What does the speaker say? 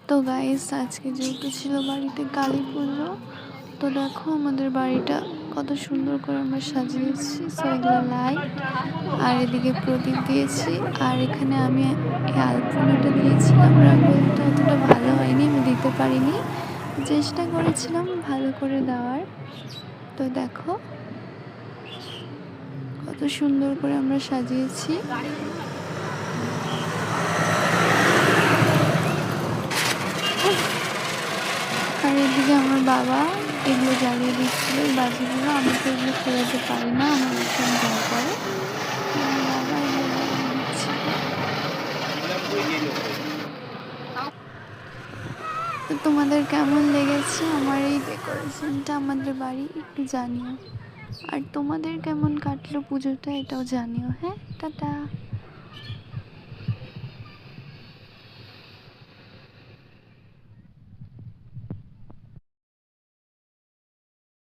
তো গাইস আজকে যেহেতু ছিল বাড়িতে কালী পুজো, তো দেখো আমাদের বাড়িটা কত সুন্দর করে আমরা সাজিয়েছি। সো এগুলো লাইট, আর এদিকে প্রদীপ দিয়েছি। আর এখানে আমি এই আলপনাটা দিয়েছিলাম, রঙ্গোলিটা অতটা ভালো হয়নি, আমি দিতে পারিনি, চেষ্টা করেছিলাম ভালো করে দেওয়ার। তো দেখো কত সুন্দর করে আমরা সাজিয়েছি। আর এদিকে আমার বাবা এগুলো জ্বালিয়ে দিচ্ছিল, এই বাজিগুলো। আমি তো এগুলো ফেরাতে পারি না, আমার ভীষণ ভয় করে। আমার বাবা এগুলো জ্বালিয়ে দিচ্ছিল। তো তোমাদের কেমন লেগেছে আমার এই ডেকোরেশনটা আমাদের বাড়ি, একটু জানিও। আর তোমাদের কেমন কাটলো পুজোটা এটাও জানিও। হ্যাঁ, টাটা।